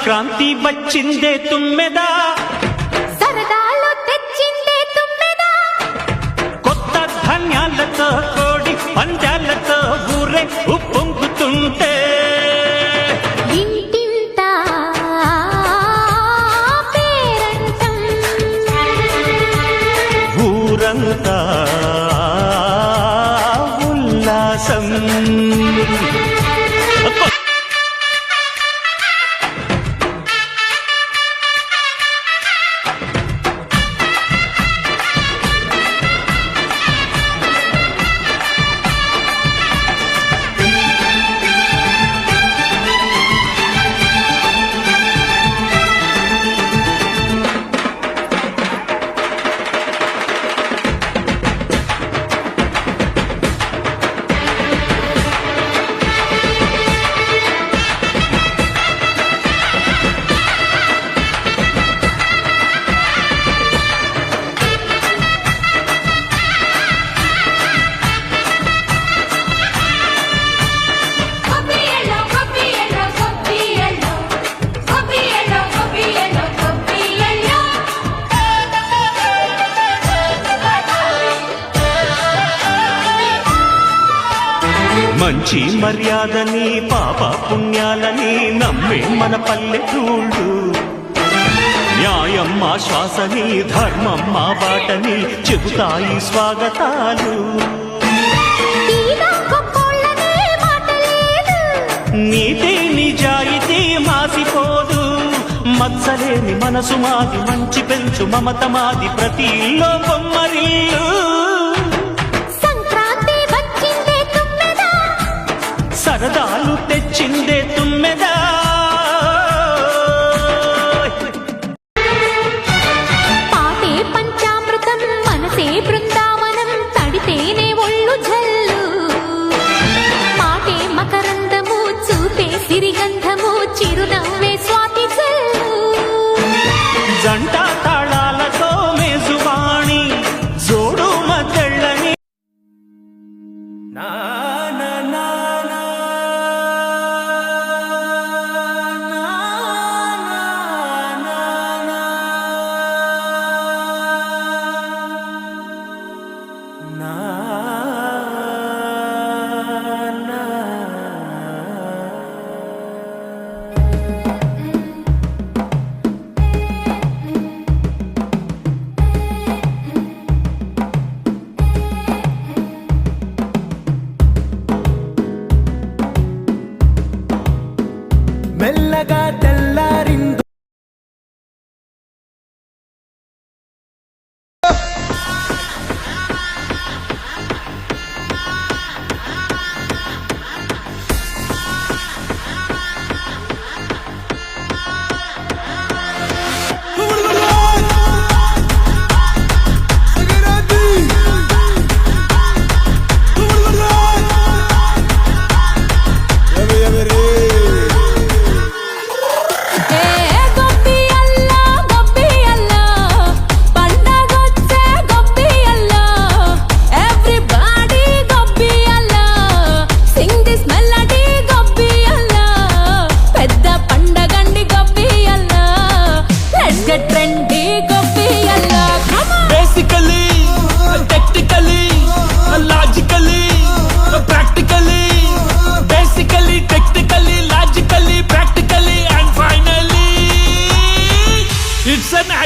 సంక్రాంతి వచ్చిందే తుమ్మెదా, సరదాలు తెచ్చిందే తుమ్మెదా, కొత్త ధాన్యాలతో కోడి పందాలతో ఊరే ఉప్పొంగుతుంటే ఇంటింటా పేరంటం, ఊరంతా ఉల్లాసం. మంచి మర్యాదని పాప పుణ్యాలని నమ్మే మన పల్లెటూళ్ళు, న్యాయం మా శ్వాసని ధర్మం మా బాటని చెబుతాయి స్వాగతాలు. నీతి నిజాయితీ మాసిపోదు, మత్సలేని మనసు మాది, మంచి పెంచు మమత మాది, ప్రతి ఇల్లో బొమ్మరిల్లు. సరదాలు తెచ్చిందే తుమ్మెదా, పాటే పంచామృతం మనసే బృందావనం, తడితేనే ఒళ్ళు జల్లు, మాటే మకరందము చూపే సిరిగంధము, చిరునవ్వే స్వాతి జల్లు. జంట తాళాలతో మేసువాణి జోడు మద్దళ్ళని నా మెల్లగా తెల్లారిందో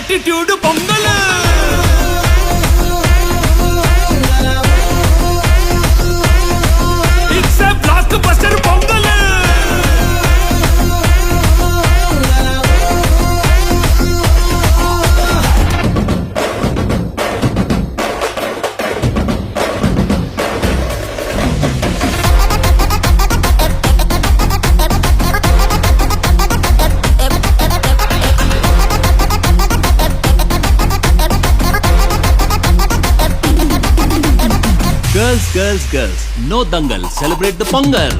attitude Pongal. It's a block buster Pongal. Girls, no dangal, celebrate the Pongal.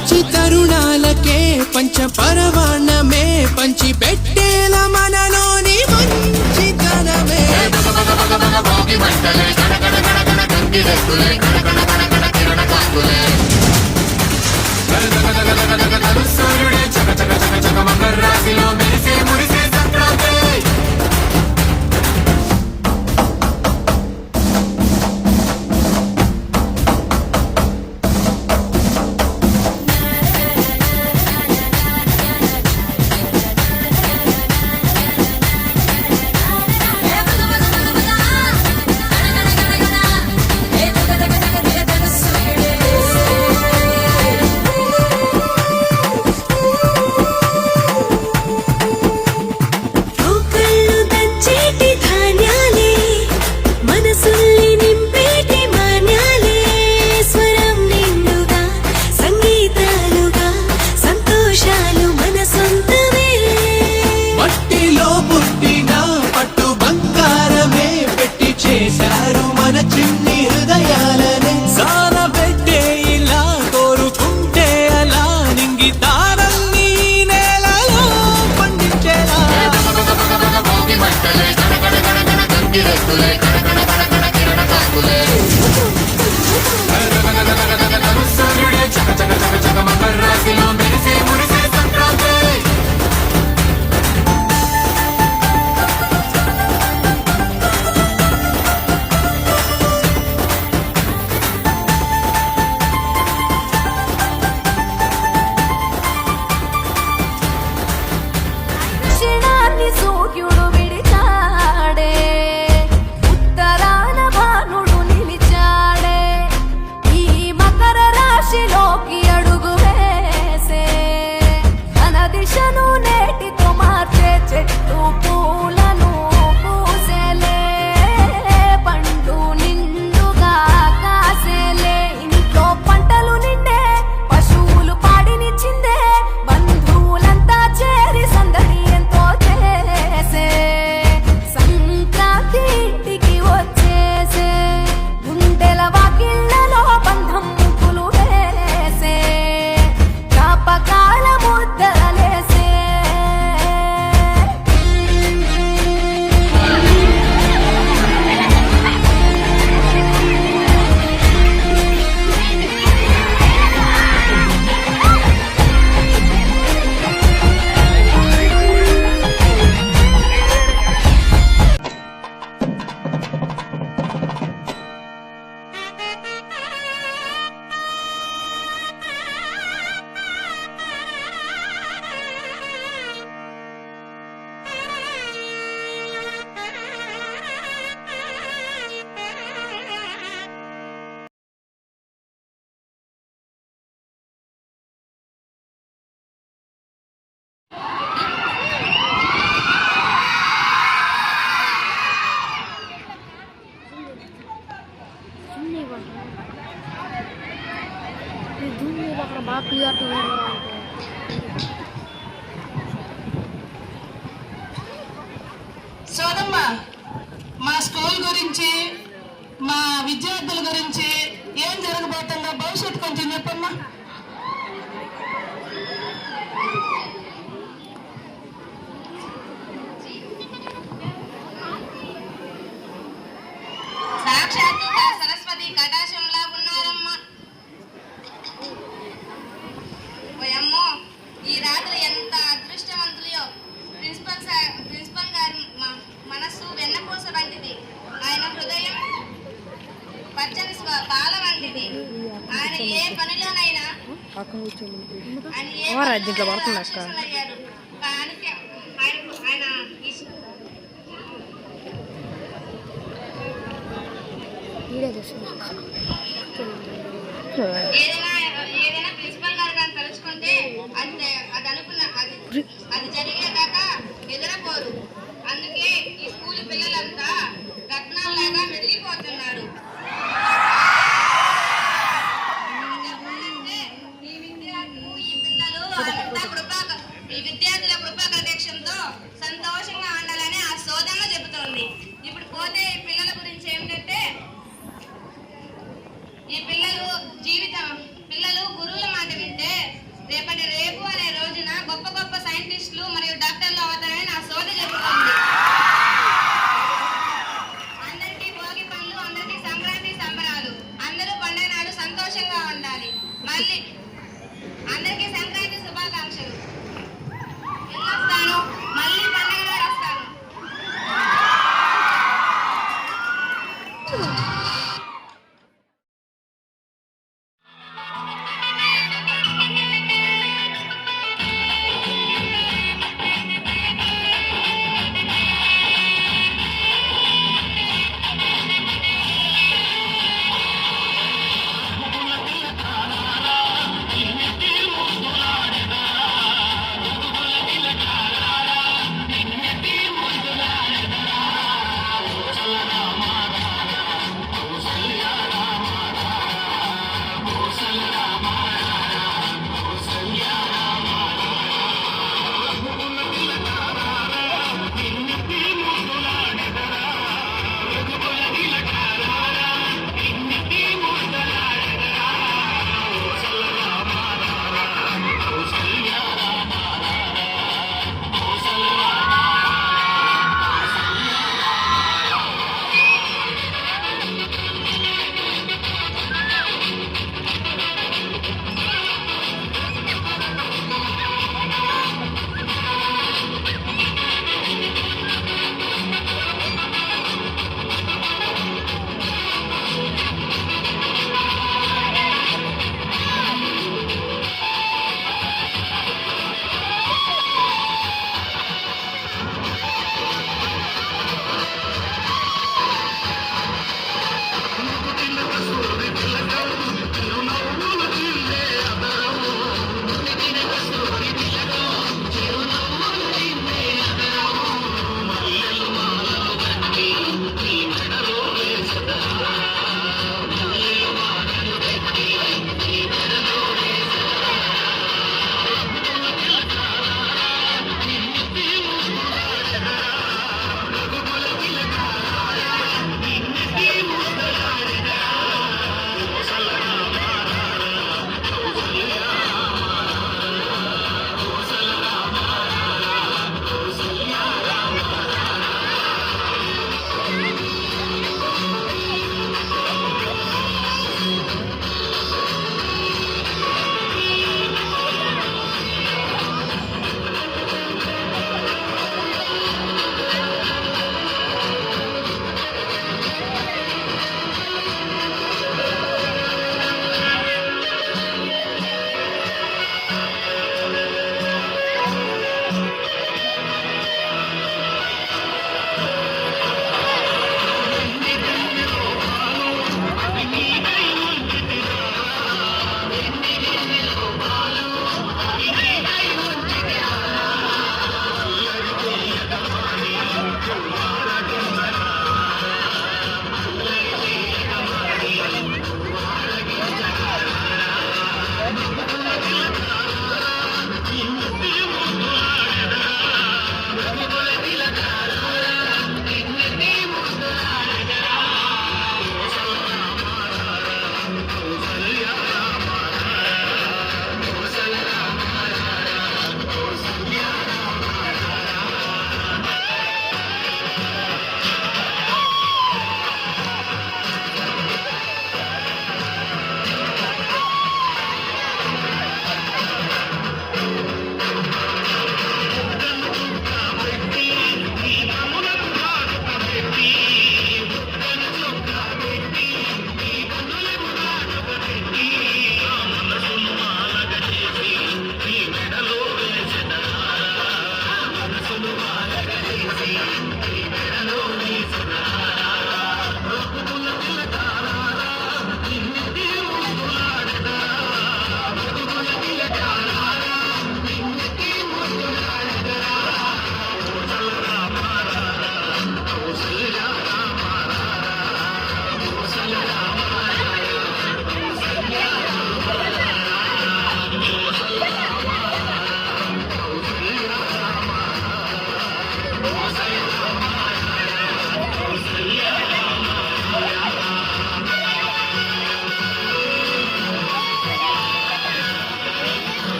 మంచి తరుణాలకే పంచ పరమాన్నమే పంచి పెట్టేల మనలోని మంచితనమే ఒకళ్ళు దంచేటి ధాన్యాలే మనసుల్ని నింపేటి మాన్యాలే స్వరం నిండుగా సంగీతాలుగా సంతోషాలు మన సొంతమే మట్టిలో పుట్టిన పట్టు బంగారమే పెట్టి చేశారు మన చిన్ని హృదయాలనే సారబెట్టే ఇలా కోరుకుంటే అలా నింగి తారల్ని ఈ నేలలో పండించేలా దక్షిణాన్ని సూర్యుడు విడిచాడే ఉత్తరాన భానుడు నిలిచాడే ఈ మకర రాశిలోకి అడుగు వేసే తన దిశను నేటితో మార్చే చెట్టు పూలను పూసేలే పండు నిండుగా కాసేలే ఇంట్లో పంటలు నిండే పశువులు పాడినిచ్చిందే బంధువులంతా చేరి సందడి ఎంతో చేసే సంక్రాంతి ఇంటికి వచ్చేసే గుండెల వాకిళ్ళలో బంధం ముగ్గులు వేసే జ్ఞాపకాల ముద్దలేసే సోదమ్మ మా స్కూల్ గురించి మా విద్యార్థుల గురించి ఏం జరగబోతుందో భవిష్యత్తు కొంచెం చెప్పమ్మా. సాక్షాత్తుగా సరస్వతి కటాక్షంలా ఉన్నారమ్మా. ఓయమ్మో, ఈ రాత్రి ఎంత అదృష్టవంతులయో. ప్రిన్సిపల్ గారి మనస్సు వెన్నపూస వంటిది, ఆయన హృదయం పచ్చని పాల వంటిది. ఆయన ఏ పనిలోనైనా ఆయన ఏ అయ్యారు. కానీ ఆయన ఏదైనా ప్రిన్సిపల్ గారు కానీ తలుచుకుంటే అది జరిగేదాకా ఎదురపోరు. అందుకే ఈ స్కూల్ పిల్లలంతా రత్నాల్లాగా మెరిగిపోతున్నారు. ఈ విద్యార్థుల కృపా కటాక్షంతో సంతోషంగా ఉండాలని ఆ సోదమ్మ చెబుతోంది. ఇప్పుడు పోతే ఈ పిల్లల గురించి ఏమిటంటే, ఈ పిల్లలు గురువుల మాట వింటే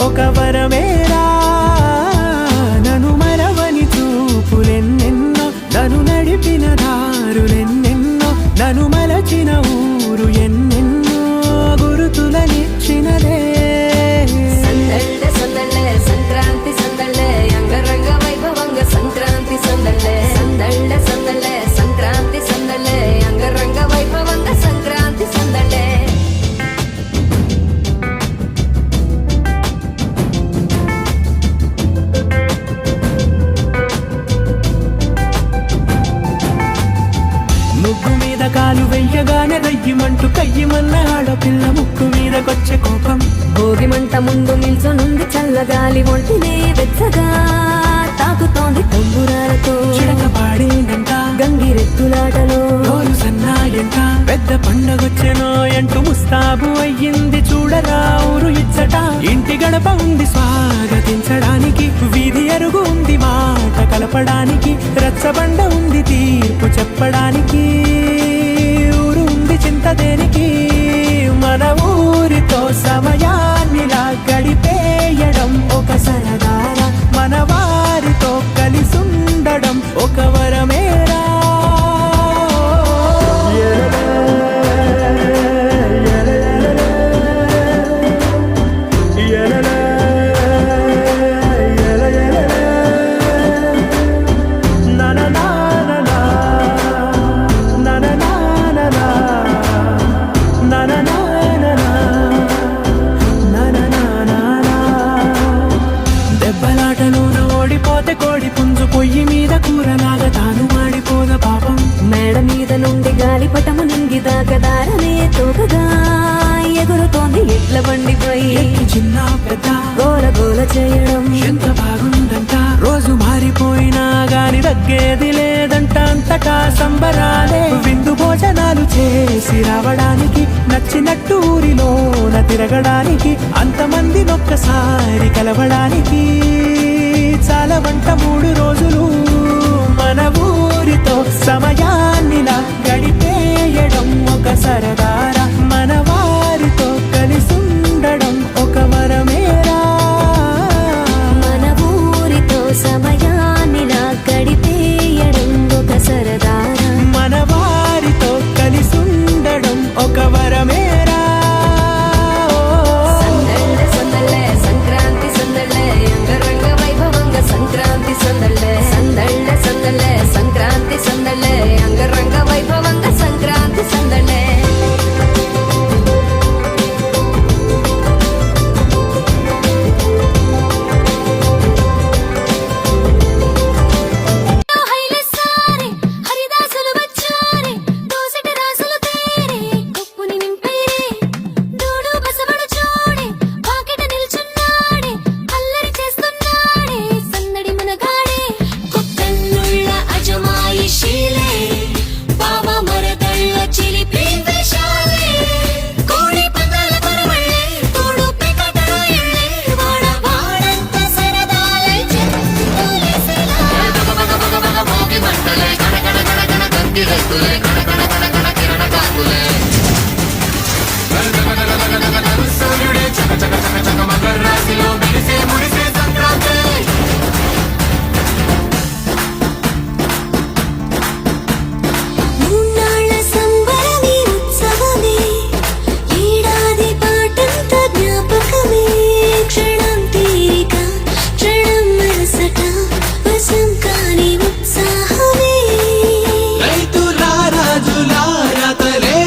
ఒక వరమేరా నన్ను మరవని చూపులెన్నెన్నో నన్ను నడిపిన దారులెన్నెన్నో నన్ను మలచిన ఊరు ఎన్నెన్నో గురుతులనిచ్చినదే సందళ్ళ సందళ్ళ సంక్రాంతి సందళ్ళ అంగరంగ వైభవంగ సంక్రాంతి సందళ్ళ సందళ్ళ సందళ్ళ సంక్రాంతి సందళ్ళ అంగరంగ వైభవంగ సంక్రాంతి సందళ్ళ ముగ్గు మీద కాలు వెయ్యగానే రయ్యమంటూ కయ్యమన్న ఆడపిల్ల ముక్కు మీదకొచ్చే కోపం భోగి మంట ముందు నిల్చొనుంది చల్లగాలి ఒంటినే వెచ్చగా తాకుతోంది తంబురాలతో చిడక పాడేందంట గంగిరెత్తులాటలో రోజు సన్నాయంట పెద్ద పండగొచ్చెనో అంటూ ముస్తాబు అయ్యింది చూడరా ఊరు ఇచ్చట ఇంటి గడప ఉంది స్వాగతించడానికి వీధి అరుగు ఉంది మాట కలపడానికి రచ్చబండ ఉంది తీర్పు చెప్పడానికి ఊరు ఉంది చింత దేనికి మన ఊరితో సమయాన్నిలా గడిపేయడం ఒక సరదారా మన వారితో కలిసుండడం ఒక వరమేరా దెబ్బలాటలోన ఓడిపోతే కోడి పుంజు పొయ్యి మీద కూరలాగా తాను మాడిపోద పాపం మేడ మీద నుండి గాలిపటము నింగి దాకదారనే తోకగా ఎగురుతోంది ఎడ్ల బండిపై ఎక్కి చిన్న పెద్ద గోల గోల చేయడం ఎంత బాగుందంట రోజు మారిపోయినా గాని తగ్గేది లేదంట అంతటా సంబరాలే విందు భోజనాలు చేసి రావడానికి నచ్చినట్టు ఊరిలోన తిరగడానికి అంతమంది ఒక్కసారి కలవడానికి చాలా వంట 3 రోజులు మన ఊరితో సమయాన్నిలా గడిపేయడం ఒక సరదారా మన వారితో కలిసుండడం ఒక వరమేరా మన ఊరితో సమయాన్నిలా గడిపేయడం ఒక సరదారా మన వారితో కలిసుండడం ఒక వరమేరా సందళ్ళ సందళ్ళ సంక్రాంతి సందళ్ళ అంగరంగ వైభవంగ సంక్రాంతి సందళ్ళ సందళ్ళ సందళ్ళ సంక్రాంతి సందళ్ళ అంగరంగ వైభవంగ సంక్రాంతి సందళ్ళ హైలసారే హరిదాసులు వచ్చారే దోసటి రాసులు తేరే కొప్పుని నింపేరే దూడు బసబడు చూడే పాకెట నిల్చున్నాడే అల్లరి చేస్తున్నాడే సందడి మనగాడే కొత్తన్నుళ్ళ అజమాయిషీలే బావ మరదళ్ళ చిలిపి వేషాలే కోడి పందాల కొరమళ్ళే తోడు పెకటాయళ్ళే వాడ వాడంత సరదాలై చెంతులేసేలా మూన్నాళ్ళ సంబరమే ఉత్సవమే ఏడాది పాటంత జ్ఞాపకమే క్షణం తీరిక క్షణం మనసట వశం కాని ఉత్సాహమే రైతుల రాజుల రతలే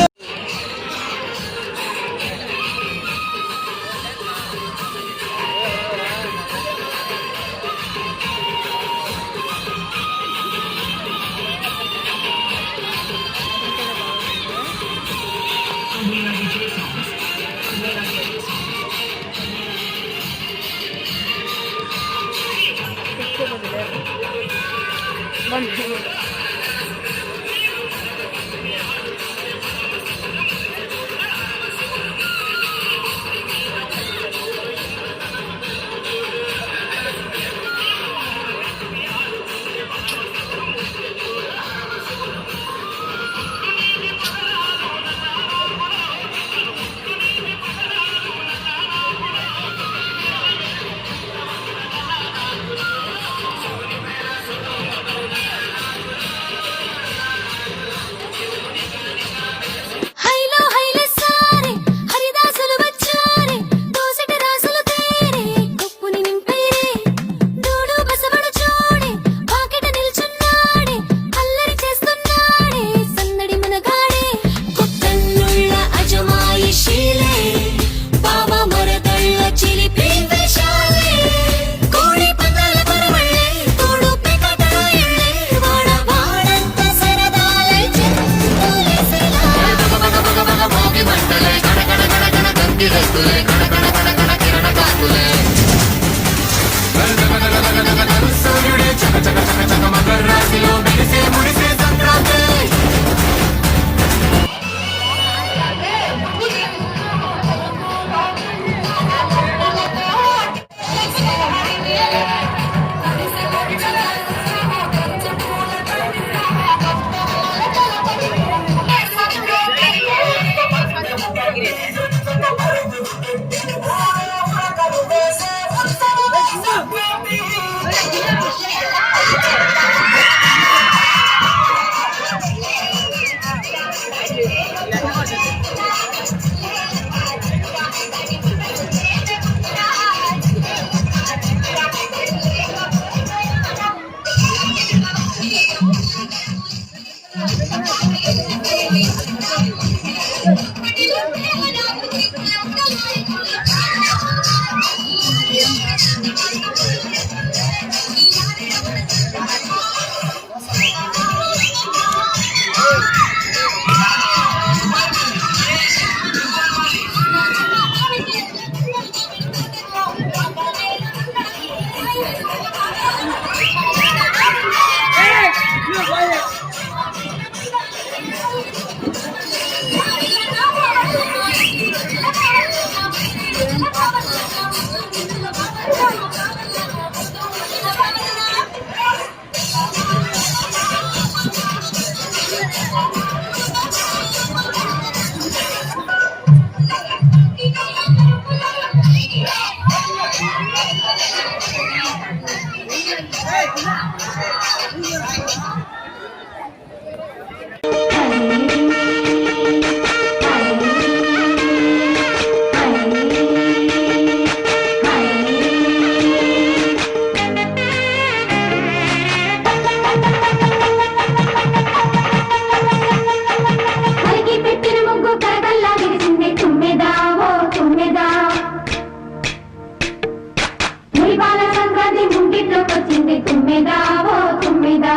సంక్రాంతి ముంగిట్లోకి వచ్చింది తుమ్మెదా ఓ తుమ్మెదా